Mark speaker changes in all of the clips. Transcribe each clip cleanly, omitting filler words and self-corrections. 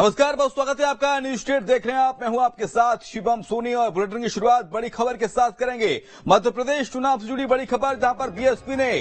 Speaker 1: नमस्कार, बहुत स्वागत है आपका। न्यूज स्टेट देख रहे हैं आप। मैं हूं आपके साथ शिवम सोनी और बुलेटिन की शुरुआत बड़ी खबर के साथ करेंगे। मध्य प्रदेश चुनाव से जुड़ी बड़ी खबर, जहां पर बीएसपी ने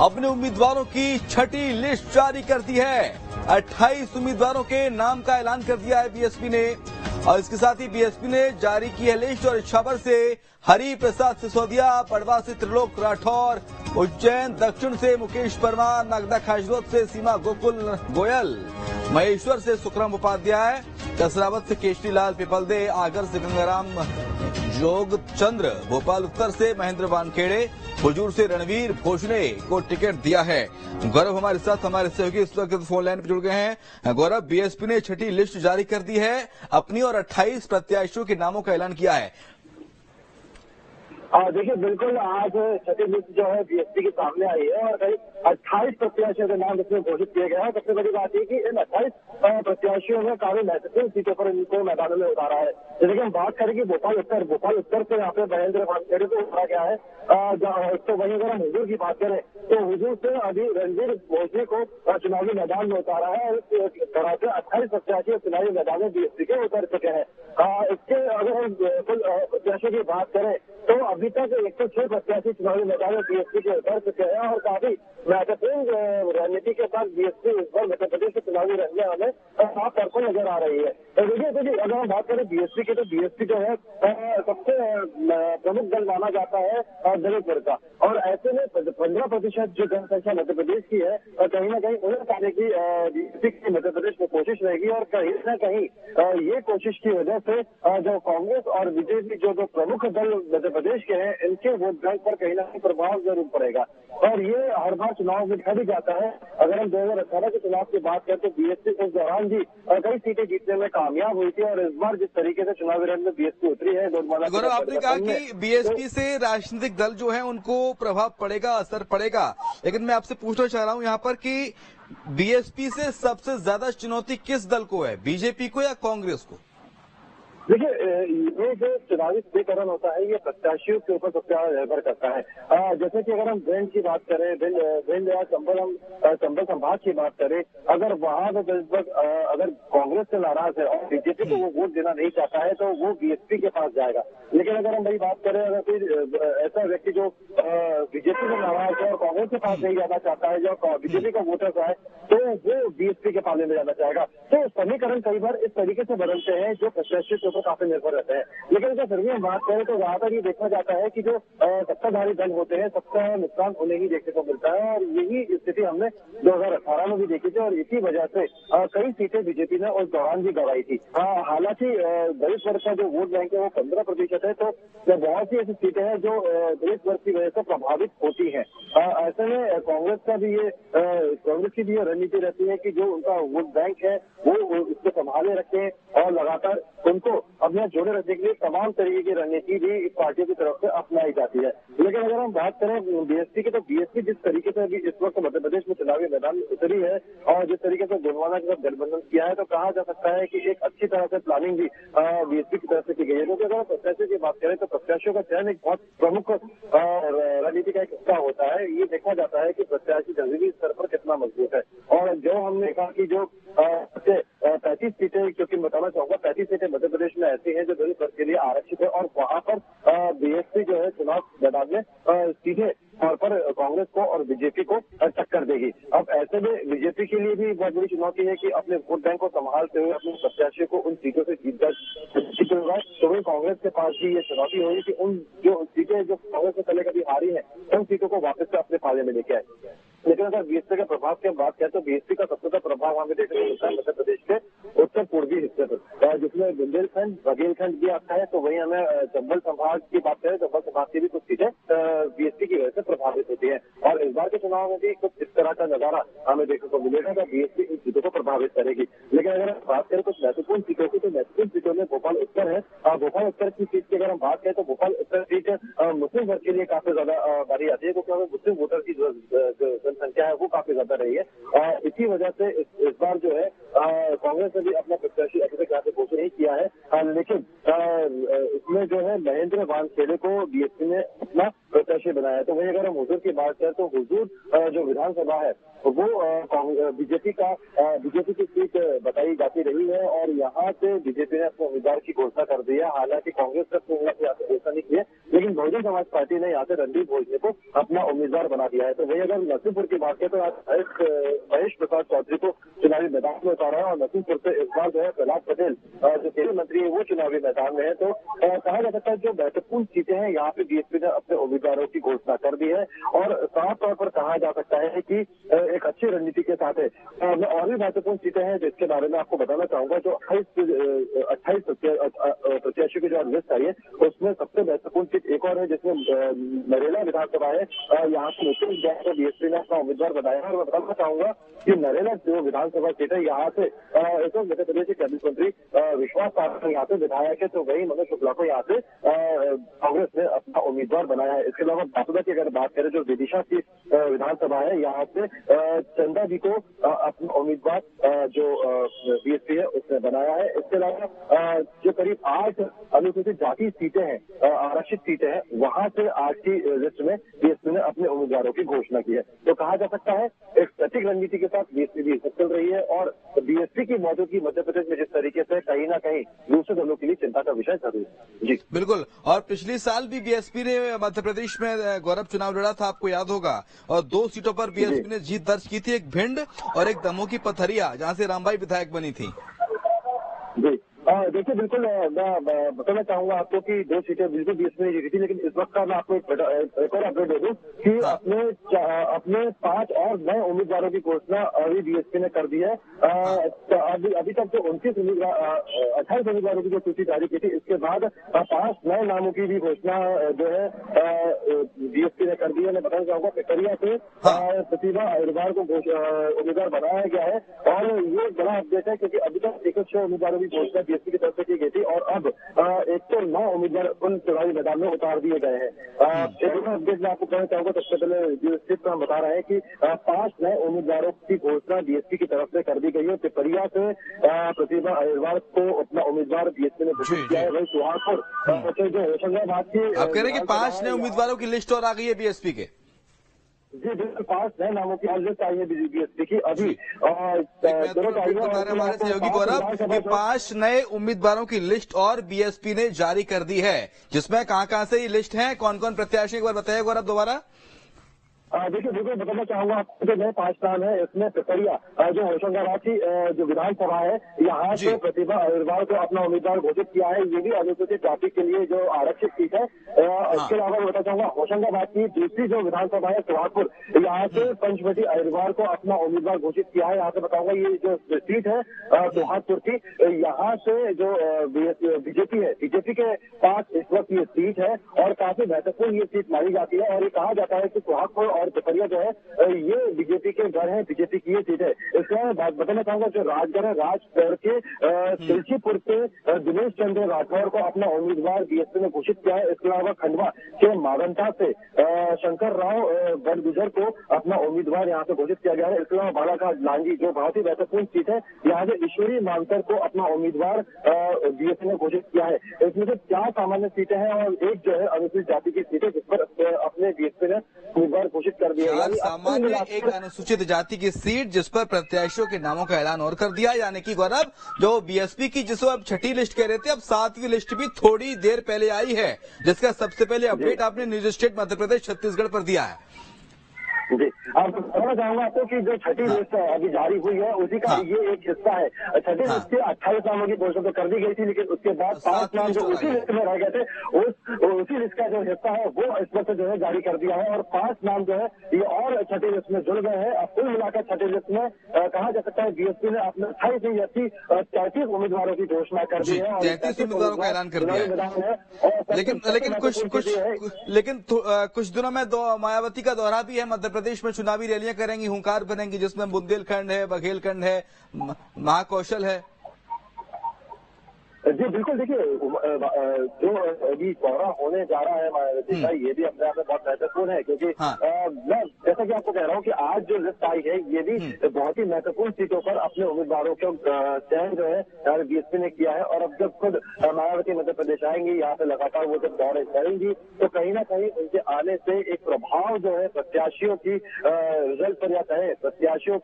Speaker 1: अपने उम्मीदवारों की छठी लिस्ट जारी कर दी है। 28 उम्मीदवारों के नाम का ऐलान कर दिया है बीएसपी ने, और इसके साथ ही बीएसपी ने जारी की है लिस्ट। और इच्छावर से हरि प्रसाद सिसोदिया, पड़वा से त्रिलोक राठौर, उज्जैन दक्षिण से मुकेश परमार, नागदा खाजरोद से सीमा गोकुल गोयल, महेश्वर से सुखराम उपाध्याय, कसरावत से केशरी लाल पिपलदे, आगर से गंगाराम जोग चंद्र, भोपाल उत्तर से महेंद्र वानखेड़े, हुजूर से रणवीर भोजने को टिकट दिया है। गौरव हमारे साथ, हमारे सहयोगी इस वक्त फोन लाइन पर जुड़ गए हैं। गौरव, बीएसपी ने छठी लिस्ट जारी कर दी है अपनी और 28 प्रत्याशियों के नामों का ऐलान किया है।
Speaker 2: देखिए, बिल्कुल आज छठी लिस्ट जो है बीएसपी के सामने आई है और करीब 28 प्रत्याशियों के नाम इसमें घोषित किए गए हैं। सबसे बड़ी बात यह कि इन 28 प्रत्याशियों ने काफी महत्वपूर्ण सीटों पर इनको मैदानों में उतारा है। जैसे कि हम बात करें कि भोपाल उत्तर से यहाँ पे महेंद्र वानखेड़े को उतारा गया है। तो वहीं अगर हम हुजूर की बात करें तो हुजूर से अभी रणवीर भोजने को चुनावी मैदान में उतारा है। इस तरह से 28 प्रत्याशी चुनावी मैदान में बीएसपी के उतर चुके हैं। इसके अगर हम कुल प्रत्याशियों की बात करें तो अभी तक 106 प्रत्याशी चुनावी मैदान में बीएसपी के उतर चुके हैं और काफी महत्वपूर्ण रणनीति के साथ बीएसपी इस बार मध्य प्रदेश के चुनावी रंगे हमें साफ तौर पर नजर आ रही है। तो देखिए, अगर हम बात करें बीएसपी की, तो बीएसपी जो है सबसे प्रमुख दल माना जाता है दलित वर्ग का, और ऐसे में 15% जो जनसंख्या मध्य प्रदेश की है कहीं ना कहीं उन्हें पाने की बीएसपी की मध्य प्रदेश में कोशिश रहेगी। और कहीं ना कहीं ये कोशिश की वजह से जो कांग्रेस और बीजेपी जो प्रमुख दल मध्य प्रदेश के हैं, इनके वोट बैंक पर कहीं ना कहीं प्रभाव जरूर पड़ेगा। और ये हर बार चुनाव में देखा भी जाता है। अगर हम 2018 के चुनाव की बात करें तो बीएसपी उस दौरान भी कई सीटें जीतने में कामयाब हुई थी, और इस बार जिस तरीके से चुनावी रण में बीएसपी उतरी है,
Speaker 1: गौरव, आपने कहा कि बीएसपी से राजनीतिक दल जो है उनको प्रभाव पड़ेगा, असर पड़ेगा, लेकिन मैं आपसे पूछना चाह रहा हूं यहाँ पर कि बीएसपी से सबसे ज्यादा चुनौती किस दल को है, बीजेपी को या कांग्रेस को?
Speaker 2: देखिए, ये जो चुनावी समीकरण होता है ये प्रत्याशियों के ऊपर सबसे ज्यादा निर्भर करता है। जैसे कि अगर हम भिंड की बात करें, भिंड या चंबल संभाग की बात करें, अगर वहां पर अगर कांग्रेस से नाराज है और बीजेपी को वो वोट देना नहीं चाहता है तो वो बीएसपी के पास जाएगा। लेकिन अगर हम वही बात करें, अगर फिर ऐसा व्यक्ति जो बीजेपी से नाराज है और कांग्रेस के पास नहीं जाना चाहता है, जो बीजेपी का वोटर्स है, तो वो बीएसपी के पाले में जाना चाहेगा। तो समीकरण कई बार इस तरीके से बदलते हैं जो प्रत्याशी के ऊपर काफी निर्भर रहते हैं। लेकिन अगर फिर भी हम बात करें तो ज्यादातर ये देखा जाता है कि जो सत्ताधारी दल होते हैं सबका नुकसान उन्हें ही देखने को मिलता है, और यही स्थिति हमने 2018 में भी देखी थी, और इसी वजह से कई सीटें बीजेपी ने उस दौरान भी गंवाई थी। हालांकि दलित वर्ग का जो वोट बैंक है वो 15% है, तो बहुत सी ऐसी सीटें हैं जो दलित वर्ग की वजह से प्रभावित होती है। ऐसे में कांग्रेस की भी रणनीति रहती है कि जो उनका वोट बैंक है वो उसको संभाले रखें और लगातार उनको अपने जोड़े रखने के लिए तमाम तरीके की रणनीति भी इस पार्टियों की तरफ से अपनाई जाती है। लेकिन अगर हम बात करें बीएसपी की, तो बीएसपी जिस तरीके से अभी इस वक्त मध्य प्रदेश में चुनावी मैदान में उतरी है और जिस तरीके से गोंडवाना के साथ गठबंधन किया है, तो कहा जा सकता है कि एक अच्छी तरह से प्लानिंग भी बीएसपी की तरफ से की गई है। क्योंकि अगर प्रत्याशियों की बात करें तो प्रत्याशियों का चयन एक बहुत प्रमुख रणनीति का एक हिस्सा होता है। ये देखा जाता है कि प्रत्याशी तहजीबी स्तर पर कितना मजबूत है, और जो हमने कहा कि जो 35 सीटें, क्योंकि बताना चाहूंगा 35 सीटें मध्य प्रदेश में ऐसी हैं जो दलित वर्ग के लिए आरक्षित है, और वहां पर बीएसपी जो है चुनाव मैदान में सीधे तौर पर कांग्रेस को और बीजेपी को टक्कर देगी। अब ऐसे में बीजेपी के लिए भी बहुत बड़ी चुनौती है कि अपने वोट बैंक को संभालते हुए अपने प्रत्याशियों को उन सीटों से जीत होगा। तो वही कांग्रेस के पास भी ये चुनौती होगी कि उन जो सीटें जो कांग्रेस ने पहले कभी हारी है उन सीटों को वापस से अपने पाले में लेके आए। लेकिन अगर बीएसपी के प्रभाव की बात करें तो बीएसपी का सबसे ज्यादा प्रभाव हमें देखने को मिलता है मध्य प्रदेश के उत्तर पूर्वी हिस्से पर, जिसमें बुंदेलखंड बघेलखंड भी आता है। तो वही हमें चंबल संभाग की बात करें, चंबल संभाग की भी कुछ सीटें बीएसपी की वजह से प्रभावित होती है, और इस बार के चुनाव में भी कुछ इस तरह का नजारा हमें देखने को मिलेगा कि बीएसपी इन सीटों को प्रभावित करेगी। लेकिन अगर हम बात करें कुछ महत्वपूर्ण सीटों की, तो महत्वपूर्ण सीटों में भोपाल उत्तर है। भोपाल उत्तर की सीट की अगर हम बात करें तो भोपाल उत्तर सीट मुस्लिम वर्ग के लिए काफी ज्यादा बारी आती है, क्योंकि मुस्लिम वोटर की जो जनसंख्या है वो काफी ज्यादा रही है, और इसी वजह से इस बार जो है कांग्रेस ने भी अपना प्रत्याशी अभी तक यहाँ पे घोषित नहीं किया है। लेकिन इसमें जो है महेंद्र वानखेड़े को बीएसपी ने अपना प्रत्याशी बनाया है। तो वही अगर हम हुजूर की बात करें तो हुजूर जो विधानसभा है वो बीजेपी की सीट बताई जाती रही है और यहाँ से बीजेपी ने अपने उम्मीदवार की घोषणा कर दी है। हालांकि कांग्रेस ने अपने यहाँ से घोषणा नहीं की है, लेकिन बहुजन समाज पार्टी ने यहाँ से रणदीप भोजने को अपना उम्मीदवार बना दिया है। तो वही अगर नरसिंहपुर की बात करें तो आज महेश प्रसाद चौधरी को चुनावी मैदान में उतारा है और नरसिंहपुर से इस बार जो है प्रहलाद पटेल जो केंद्रीय मंत्री है वो चुनावी मैदान में है। तो कहा जा सकता है जो महत्वपूर्ण सीटें हैं यहाँ पे बीएसपी ने अपने उम्मीदवारों की घोषणा कर दी है और साफ तौर पर कहा जा सकता है कि एक अच्छी रणनीति के साथ है। और भी महत्वपूर्ण सीटें हैं जिसके बारे में आपको बताना चाहूंगा। जो 28 प्रत्याशियों की जो लिस्ट आई है उसमें सबसे महत्वपूर्ण सीट एक और है जिसमें नरेला विधानसभा है। यहाँ से नितिन जैन को बीएसपी ने अपना उम्मीदवार बनाया है और मैं बताना चाहूंगा कि नरेला जो विधानसभा सीट है यहाँ से इस वक्त मध्य प्रदेश के कैबिनेट मंत्री विश्वास पासवान यहाँ से विधायक है। तो वही मनोज शुक्ला को यहाँ से कांग्रेस ने अपना उम्मीदवार बनाया है। इसके अलावा बासुदा की अगर बात करें जो विदिशा की विधानसभा है यहाँ से चंदा जी को अपना उम्मीदवार जो बीएसपी है उसने बनाया है। इसके अलावा जो करीब 8 अनुसूचित जाति सीटें हैं आरक्षित सीटें हैं वहां से आज की लिस्ट में बीएसपी ने अपने उम्मीदवारों की घोषणा की है। तो कहा जा सकता है एक सटीक रणनीति के साथ बीएसपी भी चल रही है और बीएसपी की मौजूदगी मध्य प्रदेश में जिस तरीके से कहीं ना कहीं दूसरे दलों के लिए चिंता का विषय जरूर है। जी
Speaker 1: बिल्कुल। और पिछले साल भी बीएसपी ने मध्य प्रदेश में गौरव चुनाव लड़ा था, आपको याद होगा, और 2 सीटों पर बीएसपी ने जीत दर्ज की थी, एक भिंड और एक दमोह की पथरिया जहां से रामबाई विधायक बनी थी।
Speaker 2: जी देखिए बिल्कुल मैं बताना चाहूंगा आपको कि 2 सीटें बिल्कुल बीएसपी ने जीती थी, लेकिन इस वक्त का मैं आपको एक और अपडेट दे दूं कि अपने 5 और नए उम्मीदवारों की घोषणा अभी बीएसपी ने कर दी है। अभी तक जो 28 उम्मीदवारों की जो सूची जारी की थी इसके बाद 5 नए नामों की भी घोषणा जो है बीएसपी ने कर दी है। मैं बताना चाहूंगा पिपरिया से प्रतिभा अग्रवाल को उम्मीदवार बनाया गया है और ये बड़ा अपडेट है क्योंकि अभी तक 106 उम्मीदवारों की घोषणा बीएसपी की तरफ से की गई थी और अब 109 उम्मीदवार उन चुनावी मैदान में उतार दिए गए हैं। एक अपडेट मैं आपको कहना चाहूंगा। सबसे पहले जो स्थित हम बता रहे हैं कि 5 नए उम्मीदवारों की घोषणा बीएसपी की तरफ से कर दी गई है। पिपरिया से प्रतिभा अग्रवाल को अपना उम्मीदवार बीएसपी ने घोषित किया है। वही सुहागपुर जो होशंगाबाद की
Speaker 1: आप कह रहे हैं कि 5 नए उम्मीदवारों की लिस्ट और आ गई है बीएसपी के?
Speaker 2: जी बिल्कुल 5 नए नामों की लिस्ट आई है बीएसपी की अभी
Speaker 1: हमारे सहयोगी गौरव कि 5 नए उम्मीदवारों की लिस्ट और बीएसपी ने जारी कर दी है, जिसमें कहां से ये लिस्ट है, कौन कौन प्रत्याशी, एक बार बताइए गौरव दोबारा।
Speaker 2: देखिए बिल्कुल बताना चाहूंगा आपको जो नए 5 नाम है इसमें पिपरिया जो होशंगाबाद की जो विधानसभा है यहाँ से प्रतिभा अग्रवाल को अपना उम्मीदवार घोषित किया है। ये भी अनुसूचित जाति के लिए जो आरक्षित सीट है। इसके अलावा मैं बताना चाहूंगा होशंगाबाद की दूसरी जो विधानसभा है सुहागपुर यहाँ से पंचवटी अग्रवाल को अपना उम्मीदवार घोषित किया है। यहाँ से बताऊंगा ये जो सीट है सुहागपुर की यहाँ से जो बीजेपी है बीजेपी के पास इस वक्त ये सीट है और काफी महत्वपूर्ण ये सीट मानी जाती है और ये कहा जाता है कि सुहागपुर और पिपरिया जो है ये बीजेपी के घर है, बीजेपी की ये सीट है। इसमें बताना चाहूंगा जो राजगढ़ है राजगढ़ के तुलसीपुर से दिनेश चंद्र राठौर को अपना उम्मीदवार बीएसपी ने घोषित किया है। इसके अलावा खंडवा के मावंता से शंकर राव बड़गुजर को अपना उम्मीदवार यहाँ से घोषित किया गया है। इसके अलावा बालाघाट लांगी जो बहुत ही महत्वपूर्ण सीट है यहाँ से ईश्वरी मानकर को अपना उम्मीदवार बीएसपी ने घोषित किया है। इसमें से 4 सामान्य सीटें हैं और एक जो है अनुसूचित जाति की सीट है जिस पर अपने बीएसपी ने उम्मीदवार घोषित कर दिया।
Speaker 1: सामान्य एक अनुसूचित जाति की सीट जिस पर प्रत्याशियों के नामों का ऐलान और कर दिया, यानी कि गौरव जो बीएसपी की जिसको अब 6ठी लिस्ट कह रहे थे अब 7वीं लिस्ट भी थोड़ी देर पहले आई है, जिसका सबसे पहले अपडेट आपने न्यूज स्टेट मध्य प्रदेश छत्तीसगढ़ पर दिया है।
Speaker 2: जी अब बताना चाहूंगा आपको कि जो 6ठी लिस्ट अभी जारी हुई है उसी का ये एक हिस्सा है। 6ठी लिस्ट के 28 नामों की घोषणा तो कर दी गई थी, लेकिन उसके बाद 5 नाम जो उसी लिस्ट में रह गए थे उसी लिस्ट का जो हिस्सा है वो इस वक्त जो है जारी कर दिया है और 5 नाम जो है ये और 6ठी लिस्ट में जुड़ गए हैं। अब कुल मिलाकर 6ठी लिस्ट में कहा जा सकता है बीएसपी ने अपने 28 उम्मीदवारों की घोषणा कर दी है और
Speaker 1: 33 उम्मीदवारों का ऐलान कर दिया है। लेकिन कुछ दिनों में मायावती का दौरा भी है, मध्य प्रदेश में चुनावी रैलियां करेंगी, हुंकार भरेंगी, जिसमें बुंदेलखंड है, बघेलखंड है, महाकौशल है।
Speaker 2: जी बिल्कुल, देखिए जो अभी दौरा होने जा रहा है मायावती का, ये भी अपने आप में बहुत महत्वपूर्ण है, क्योंकि
Speaker 1: हाँ।
Speaker 2: मैं जैसा कि आपको कह रहा हूँ कि आज जो लिस्ट आई है, ये भी बहुत ही महत्वपूर्ण सीटों पर अपने उम्मीदवारों को चयन जो है बीएसपी ने किया है। और अब जब खुद मायावती मध्य प्रदेश आएंगी, यहाँ पे लगातार वो जब दौरे करेंगी, तो कहीं ना कहीं उनके आने से एक प्रभाव जो है प्रत्याशियों की रिजल्ट पर, या कहें प्रत्याशियों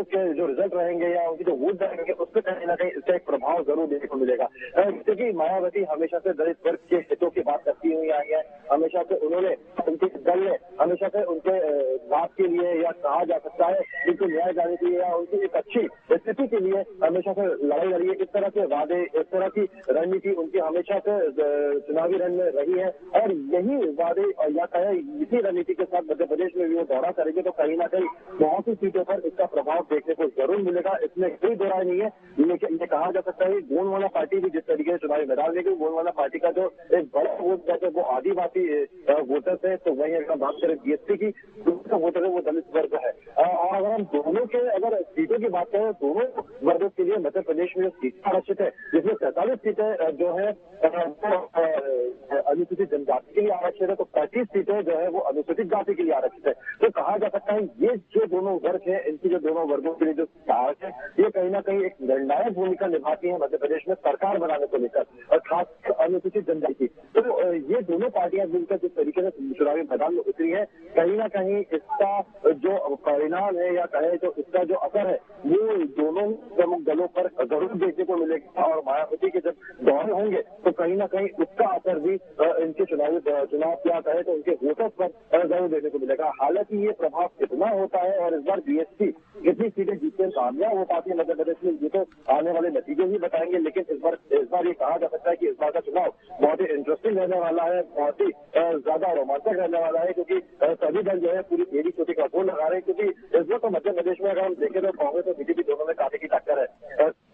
Speaker 2: के जो रिजल्ट रहेंगे या उनकी जो वोट रहेंगे, उस पर कहीं ना कहीं इसका एक प्रभाव जरूर देखने को मिलेगा। क्योंकि मायावती हमेशा से दलित वर्ग के हितों की बात करती हुई आई है, हमेशा से उन्होंने, उनके दल ने हमेशा से उनके बात के लिए, या कहा जा सकता है उनको न्याय देने के लिए, या उनकी एक अच्छी स्थिति के लिए हमेशा से लड़ाई लड़ी है। इस तरह के वादे, इस तरह की रणनीति उनकी हमेशा से चुनावी रण में रही है, और यही वादे या कहे इसी रणनीति के साथ मध्य प्रदेश में भी वो दौरा करेंगे, तो कहीं ना कहीं बहुत सी सीटों पर इसका प्रभाव देखने को जरूर मिलेगा, इसमें कोई दो राय नहीं है। लेकिन ये कहा जा सकता है कि गोंडवाना पार्टी भी जिस तरीके से चुनावी मैदान, लेकिन गोंडवाना पार्टी का जो एक बड़ा वोट है वो आदिवासी वोटर्स है, तो वहीं अगर बात करें बीएसपी की, दूसरा वोटर है वो दलित वर्ग है। और अगर हम दोनों के अगर सीटों की बात करें, दोनों वर्गों के लिए मध्य प्रदेश में जो सीटें आरक्षित है, जिसमें 47 सीटें जो है अनुसूचित जनजाति के लिए आरक्षित है, तो 35 सीटें जो है वो अनुसूचित जाति के लिए आरक्षित है। तो कहा जा सकता है ये जो दोनों वर्ग है, इनकी जो दोनों वर्गों के लिए जो सीट है, ये कहीं ना कहीं एक निर्णायक भूमिका निभाती है मध्य प्रदेश में सरकार बनाने को लेकर, और खास अनुसूचित जनजाति। तो ये दोनों पार्टियां मिलकर जिस तरीके से चुनावी मैदान में उतरी है, कहीं ना कहीं इसका जो परिणाम है, या कहे जो इसका जो असर है, वो दोनों प्रमुख दलों पर जरूर देखने को मिलेगा। और मायावती के जब दौरे होंगे, तो कहीं ना कहीं उसका असर भी इनके चुनाव क्या कहे तो उनके वोटर्स पर जरूर देखने को मिलेगा। हालांकि ये प्रभाव कितना होता है और इस बार बीएसपी कितनी सीटें जीतने में कामयाब हो पाती है मध्य प्रदेश में, ये तो आने वाले नतीजे ही बताएंगे। लेकिन इस बार ये कहा जा सकता है कि इस बार का चुनाव बहुत ही इंटरेस्टिंग रहने वाला है, बहुत ही ज्यादा रोमांचक रहने वाला है, क्योंकि सभी दल जो है पूरी एड़ी चोटी का जोर लगा रहे हैं। क्योंकि इस बार तो मध्य प्रदेश में अगर हम देखें तो कांग्रेस और बीजेपी दोनों में काफी की टक्कर है।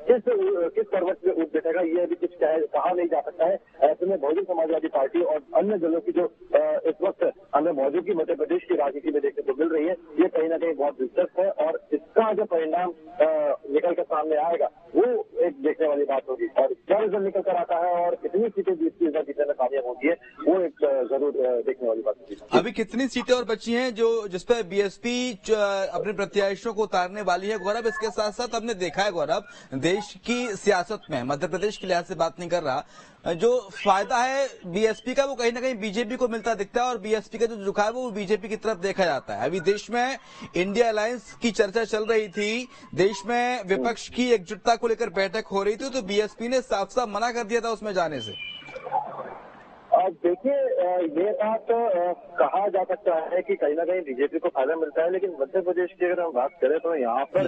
Speaker 2: किस पर्वत पे उठ बैठेगा ये अभी कुछ कहा नहीं जा सकता है। ऐसे में बहुजन समाजवादी पार्टी और अन्य दलों की जो इस वक्त हमें मौजूदगी मध्य प्रदेश की राजनीति में देखने को मिल रही है, ये कहीं ना कहीं बहुत दिलचस्प है, और इसका जो परिणाम निकल कर सामने आएगा वो एक देखने वाली बात होगी। और क्या रिजल्ट निकल कर आता है और कितनी सीटें जीतने में कामयाब होती है, वो एक जरूर देखने वाली बात होगी।
Speaker 1: अभी कितनी सीटें और बची हैं जो जिसपे बीएसपी अपने प्रत्याशियों को उतारने वाली है गौरव? इसके साथ साथ हमने देखा है गौरव, देश की सियासत में, मध्य प्रदेश के लिहाज से बात नहीं कर रहा, जो फायदा है बीएसपी का वो कहीं ना कहीं बीजेपी को मिलता दिखता है, और बीएसपी का जो झुकाव है वो बीजेपी की तरफ देखा जाता है। अभी देश में इंडिया अलायंस की चर्चा चल रही थी, देश में विपक्ष की एकजुटता को लेकर बैठक हो रही थी, तो बीएसपी ने साफ साफ मना कर दिया था उसमें जाने से।
Speaker 2: देखिए, ये बात कहा जा सकता है कि कहीं ना कहीं बीजेपी को फायदा मिलता है, लेकिन मध्य प्रदेश की अगर हम बात करें तो यहाँ पर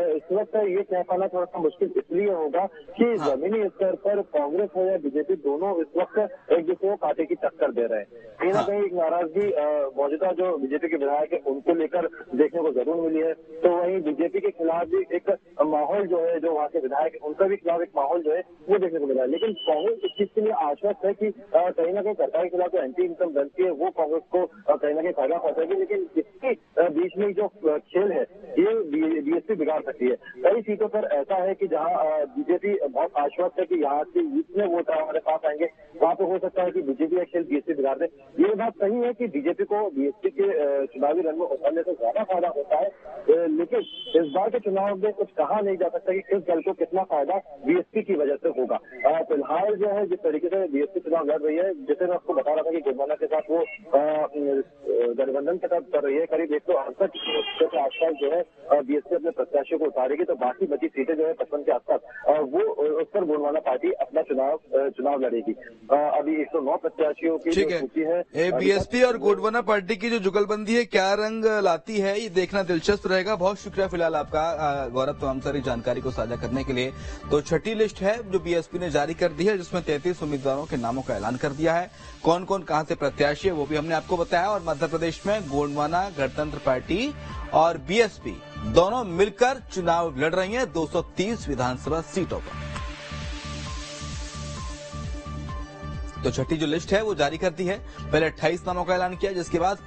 Speaker 2: इस वक्त ये कह पाना थोड़ा सा मुश्किल इसलिए होगा कि जमीनी स्तर पर कांग्रेस हो या बीजेपी, दोनों इस वक्त एक दूसरे को कांटे की टक्कर दे रहे हैं। कहीं ना कहीं एक नाराजगी मौजूदा जो बीजेपी के विधायक है उनको लेकर देखने को जरूर मिली है। तो वहीं बीजेपी के खिलाफ भी एक माहौल जो है, जो वहाँ के विधायक है उनका भी खिलाफ एक माहौल जो है वो देखने को मिला है। लेकिन कांग्रेस इस चीज के लिए आश्वस्त है कि कहीं ना कहीं सरकार के खिलाफ जो एंटी इनकम बनती है वो कांग्रेस को कहीं ना कहीं फायदा पहुंचाएगी। लेकिन इसके बीच में जो खेल है ये बीएसपी बिगाड़ सकती है। कई सीटों पर ऐसा है कि जहां बीजेपी बहुत आश्वस्त है कि यहाँ से जितने वोट हमारे पास आएंगे, वहां पे हो सकता है कि बीजेपी का खेल बीएसपी बिगाड़ दे। ये बात सही है कि बीजेपी को बीएसपी के चुनावी रण में उतरने से ज्यादा फायदा होता है, लेकिन इस बार के चुनाव में कुछ कहा नहीं जा सकता कि किस दल को कितना फायदा बीएसपी की वजह से होगा। फिलहाल जो है जिस तरीके से बीएसपी चुनाव लड़ रही है, जैसे मैं आपको बता रहा था कि गोंडवाना के साथ वो गठबंधन के साथ कर रही है, करीब 168 के आसपास जो है बीएसपी अपने प्रत्याशियों को उतारेगी, तो बाकी बची सीटें जो है 55 के आसपास वो उस पर गोंडवाना पार्टी अपना चुनाव लड़ेगी। अभी 109 प्रत्याशियों की सूची है।
Speaker 1: बीएसपी और गोंडवाना पार्टी की जो जुगलबंदी है क्या रंग लाती है, ये देखना दिलचस्प रहेगा। बहुत शुक्रिया फिलहाल आपका गौरव तमाम सारी जानकारी को साझा करने के लिए। तो छठी लिस्ट है जो बीएसपी ने जारी कर दी है, जिसमें 33 उम्मीदवारों के नामों का ऐलान कर दिया है। कौन कौन कहां से प्रत्याशी है वो भी हमने आपको बताया। और मध्य प्रदेश में गोंडवाना गणतंत्र पार्टी और बीएसपी दोनों मिलकर चुनाव लड़ रही हैं 230 विधानसभा सीटों पर। तो छठी जो लिस्ट है वो जारी कर दी है। पहले 28 नामों का ऐलान किया, जिसके बाद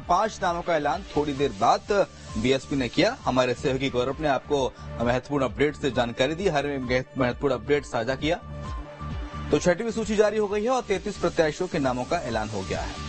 Speaker 1: 5 नामों का ऐलान थोड़ी देर बाद बीएसपी ने किया। हमारे सहयोगी गौरव ने आपको महत्वपूर्ण अपडेट से जानकारी दी, हर महत्वपूर्ण अपडेट साझा किया। तो छठी सूची जारी हो गई है और 33 प्रत्याशियों के नामों का ऐलान हो गया है।